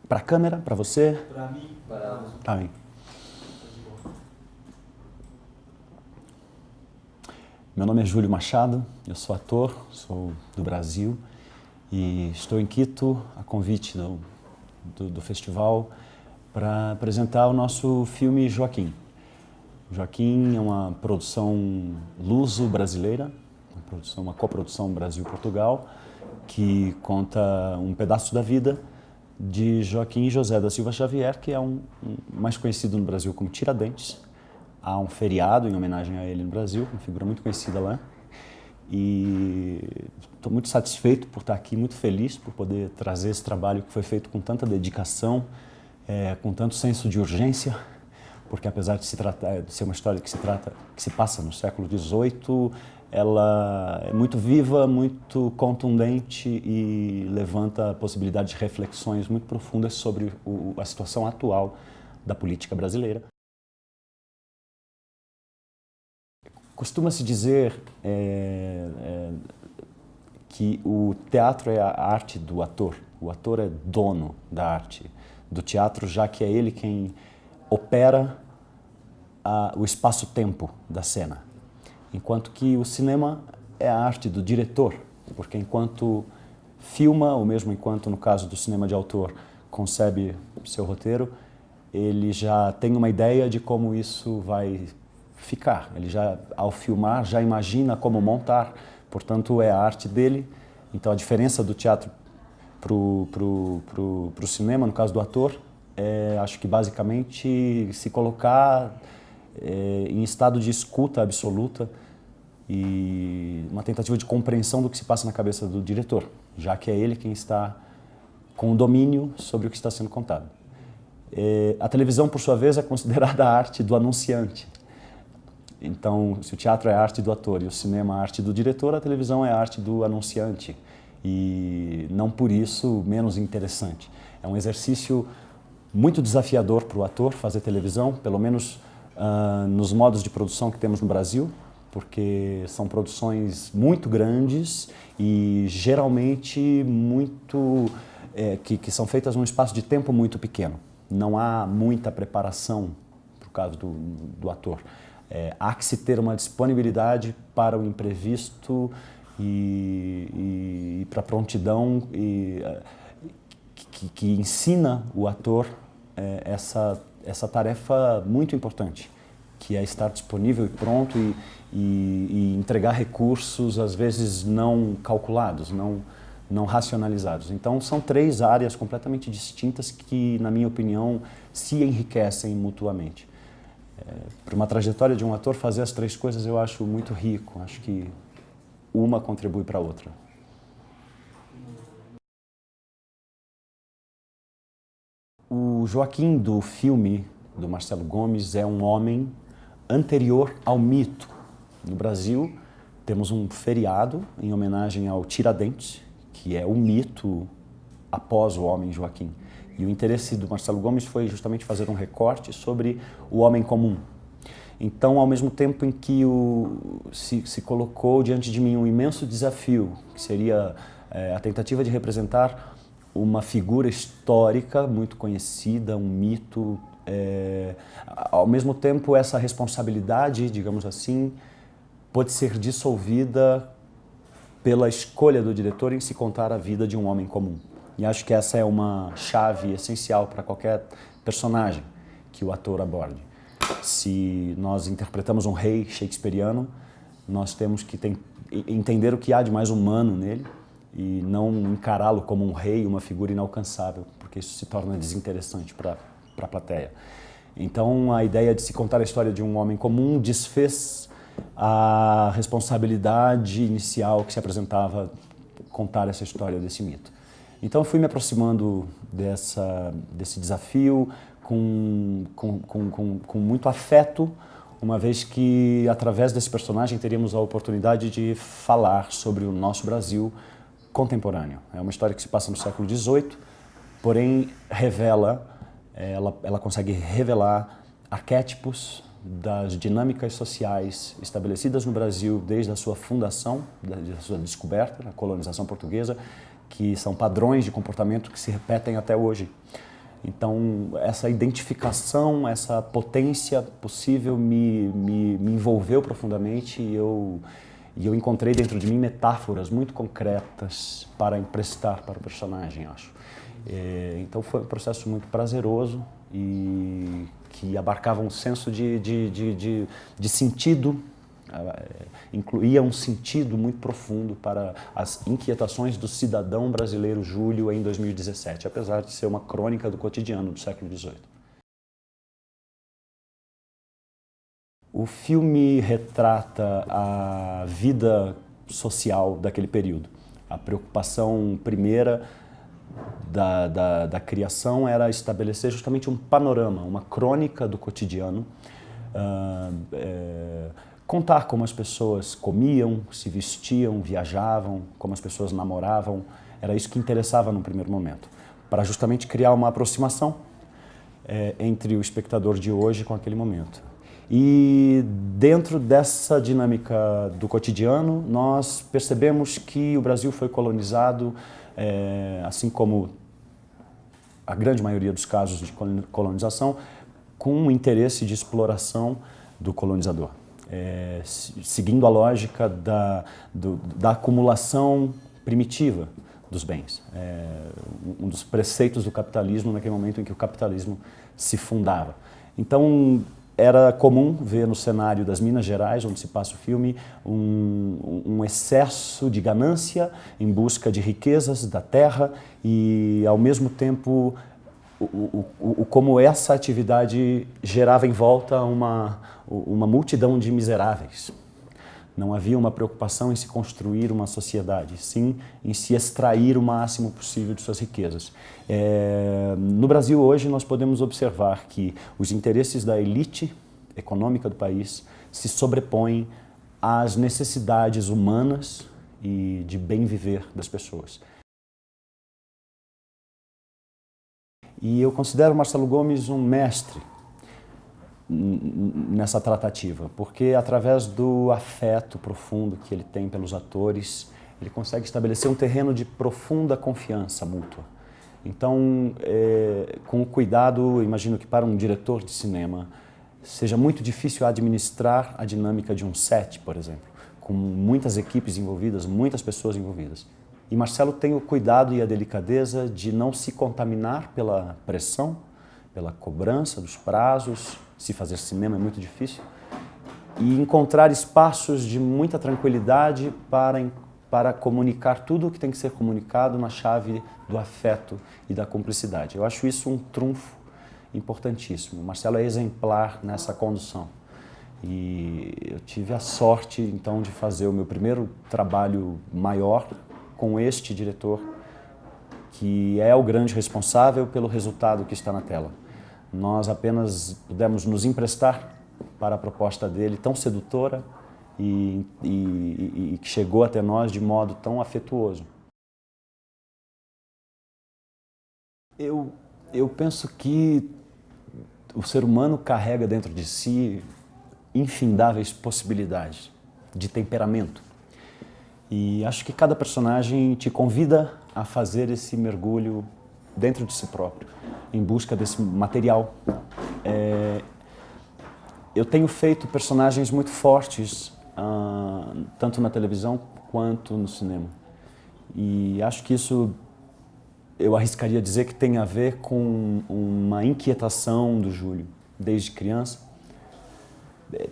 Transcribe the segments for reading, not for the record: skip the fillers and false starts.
Para a câmera, para você? Para mim. Para mim. Meu nome é Júlio Machado, eu sou ator, sou do Brasil e estou em Quito a convite do festival para apresentar o nosso filme Joaquim. Joaquim é uma produção luso-brasileira, uma coprodução Brasil-Portugal, que conta um pedaço da vida de Joaquim José da Silva Xavier, que é mais conhecido no Brasil como Tiradentes. Há um feriado em homenagem a ele no Brasil, uma figura muito conhecida lá. E estou muito satisfeito por estar aqui, muito feliz por poder trazer esse trabalho que foi feito com tanta dedicação, com tanto senso de urgência, porque apesar de ser uma história que se passa no século XVIII, ela é muito viva, muito contundente e levanta a possibilidade de reflexões muito profundas sobre a situação atual da política brasileira. Costuma-se dizer que o teatro é a arte do ator. O ator é dono da arte do teatro, já que é ele quem opera o espaço-tempo da cena. Enquanto que o cinema é a arte do diretor, porque enquanto filma, ou mesmo enquanto, no caso do cinema de autor, concebe seu roteiro, ele já tem uma ideia de como isso vai ficar. Ele já, ao filmar, já imagina como montar, portanto é a arte dele. Então a diferença do teatro pro cinema, no caso do ator, acho que basicamente se colocar em estado de escuta absoluta e uma tentativa de compreensão do que se passa na cabeça do diretor, já que é ele quem está com o domínio sobre o que está sendo contado. A televisão, por sua vez, é considerada a arte do anunciante. Então, se o teatro é a arte do ator e o cinema a arte do diretor, a televisão é a arte do anunciante. E não por isso menos interessante. É um exercício muito desafiador para o ator fazer televisão, pelo menos nos modos de produção que temos no Brasil, porque são produções muito grandes e geralmente que são feitas num espaço de tempo muito pequeno. Não há muita preparação para o caso do ator. Há que se ter uma disponibilidade para o imprevisto e para a prontidão que ensina o ator essa tarefa muito importante, que é estar disponível e pronto e entregar recursos, às vezes, não calculados, não racionalizados. Então, são três áreas completamente distintas que, na minha opinião, se enriquecem mutuamente. Para uma trajetória de um ator, fazer as três coisas eu acho muito rico. Acho que uma contribui para a outra. O Joaquim do filme do Marcelo Gomes é um homem anterior ao mito. No Brasil, temos um feriado em homenagem ao Tiradentes, que é o mito após o homem Joaquim. E o interesse do Marcelo Gomes foi justamente fazer um recorte sobre o homem comum. Então, ao mesmo tempo em que se colocou diante de mim um imenso desafio, que seria a tentativa de representar uma figura histórica muito conhecida, um mito, ao mesmo tempo essa responsabilidade, digamos assim, pode ser dissolvida pela escolha do diretor em se contar a vida de um homem comum. E acho que essa é uma chave essencial para qualquer personagem que o ator aborde. Se nós interpretamos um rei shakespeariano, nós temos que entender o que há de mais humano nele e não encará-lo como um rei, uma figura inalcançável, porque isso se torna desinteressante para a plateia. Então, a ideia de se contar a história de um homem comum desfez a responsabilidade inicial que se apresentava contar essa história desse mito. Então, eu fui me aproximando desse desafio com muito afeto, uma vez que, através desse personagem, teríamos a oportunidade de falar sobre o nosso Brasil contemporâneo. É uma história que se passa no século XVIII, porém ela consegue revelar arquétipos das dinâmicas sociais estabelecidas no Brasil desde a sua fundação, desde a sua descoberta, a colonização portuguesa, que são padrões de comportamento que se repetem até hoje. Então, essa identificação, essa potência possível me envolveu profundamente e eu encontrei dentro de mim metáforas muito concretas para emprestar para o personagem, acho. Então foi um processo muito prazeroso e que abarcava um senso de sentido, incluía um sentido muito profundo para as inquietações do cidadão brasileiro Júlio em 2017, apesar de ser uma crônica do cotidiano do século XVIII. O filme retrata a vida social daquele período. A preocupação primeira da criação era estabelecer justamente um panorama, uma crônica do cotidiano, contar como as pessoas comiam, se vestiam, viajavam, como as pessoas namoravam. Era isso que interessava no primeiro momento, para justamente criar uma aproximação entre o espectador de hoje com aquele momento. E dentro dessa dinâmica do cotidiano, nós percebemos que o Brasil foi colonizado, assim como a grande maioria dos casos de colonização, com um interesse de exploração do colonizador, seguindo a lógica da acumulação primitiva dos bens. Um dos preceitos do capitalismo naquele momento em que o capitalismo se fundava. Então, era comum ver no cenário das Minas Gerais, onde se passa o filme, um excesso de ganância em busca de riquezas da terra e, ao mesmo tempo, como essa atividade gerava em volta uma multidão de miseráveis. Não havia uma preocupação em se construir uma sociedade, sim em se extrair o máximo possível de suas riquezas. No Brasil hoje nós podemos observar que os interesses da elite econômica do país se sobrepõem às necessidades humanas e de bem viver das pessoas. E eu considero Marcelo Gomes um mestre nessa tratativa, porque através do afeto profundo que ele tem pelos atores, ele consegue estabelecer um terreno de profunda confiança mútua. Então, com o cuidado, imagino que para um diretor de cinema seja muito difícil administrar a dinâmica de um set, por exemplo, com muitas equipes envolvidas, muitas pessoas envolvidas. E Marcelo tem o cuidado e a delicadeza de não se contaminar pela pressão, pela cobrança dos prazos. Se fazer cinema é muito difícil, e encontrar espaços de muita tranquilidade para comunicar tudo o que tem que ser comunicado na chave do afeto e da cumplicidade. Eu acho isso um trunfo importantíssimo. O Marcelo é exemplar nessa condução. E eu tive a sorte, então, de fazer o meu primeiro trabalho maior com este diretor, que é o grande responsável pelo resultado que está na tela. Nós apenas pudemos nos emprestar para a proposta dele tão sedutora e que chegou até nós de modo tão afetuoso. Eu penso que o ser humano carrega dentro de si infindáveis possibilidades de temperamento. E acho que cada personagem te convida a fazer esse mergulho dentro de si próprio, em busca desse material. Eu tenho feito personagens muito fortes, tanto na televisão quanto no cinema. E acho que isso, eu arriscaria dizer que tem a ver com uma inquietação do Júlio, desde criança,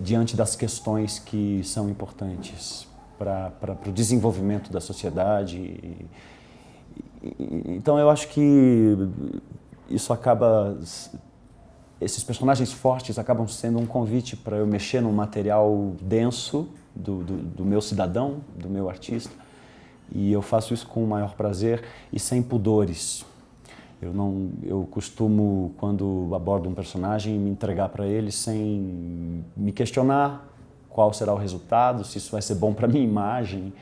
diante das questões que são importantes para o desenvolvimento da sociedade. Então eu acho que isso acaba, esses personagens fortes acabam sendo um convite para eu mexer num material denso do meu cidadão, do meu artista, e eu faço isso com o maior prazer e sem pudores. Eu costumo, quando abordo um personagem, me entregar para ele sem me questionar qual será o resultado, se isso vai ser bom para a minha imagem,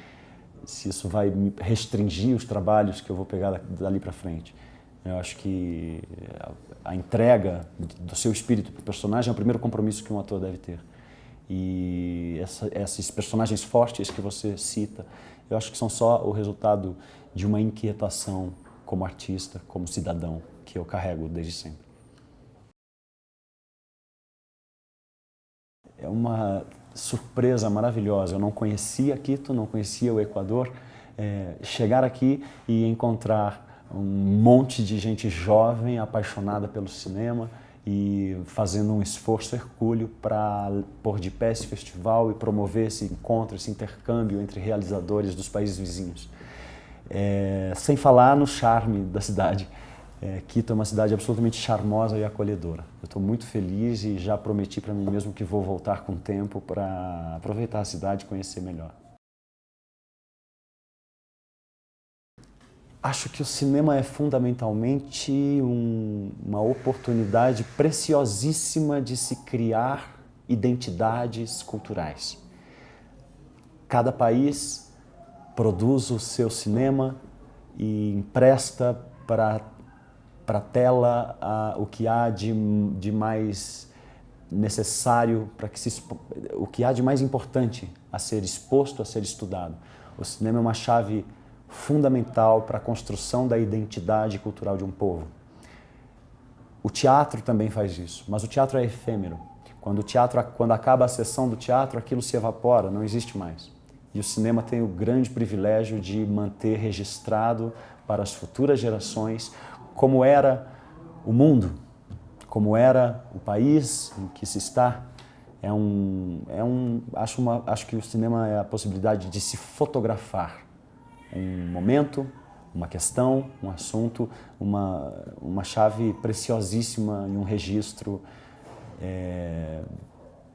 se isso vai me restringir os trabalhos que eu vou pegar dali para frente. Eu acho que a entrega do seu espírito para o personagem é o primeiro compromisso que um ator deve ter. E esses personagens fortes que você cita, eu acho que são só o resultado de uma inquietação como artista, como cidadão, que eu carrego desde sempre. É uma surpresa maravilhosa. Eu não conhecia Quito, não conhecia o Equador. Chegar aqui e encontrar um monte de gente jovem, apaixonada pelo cinema e fazendo um esforço hercúleo para pôr de pé esse festival e promover esse encontro, esse intercâmbio entre realizadores dos países vizinhos. Sem falar no charme da cidade. Quito é uma cidade absolutamente charmosa e acolhedora. Eu estou muito feliz e já prometi para mim mesmo que vou voltar com o tempo para aproveitar a cidade e conhecer melhor. Acho que o cinema é fundamentalmente uma oportunidade preciosíssima de se criar identidades culturais. Cada país produz o seu cinema e empresta para a tela o que há de mais necessário, o que há de mais importante a ser exposto, a ser estudado. O cinema é uma chave fundamental para a construção da identidade cultural de um povo. O teatro também faz isso, mas o teatro é efêmero. Quando acaba a sessão do teatro, aquilo se evapora, não existe mais. E o cinema tem o grande privilégio de manter registrado para as futuras gerações como era o mundo, como era o país em que se está. Acho que o cinema é a possibilidade de se fotografar um momento, uma questão, um assunto, uma chave preciosíssima e um registro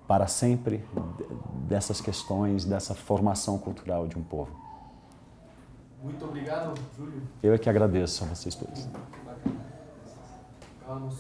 para sempre dessas questões, dessa formação cultural de um povo. Muito obrigado, Júlio. Eu é que agradeço a vocês todos. Vamos.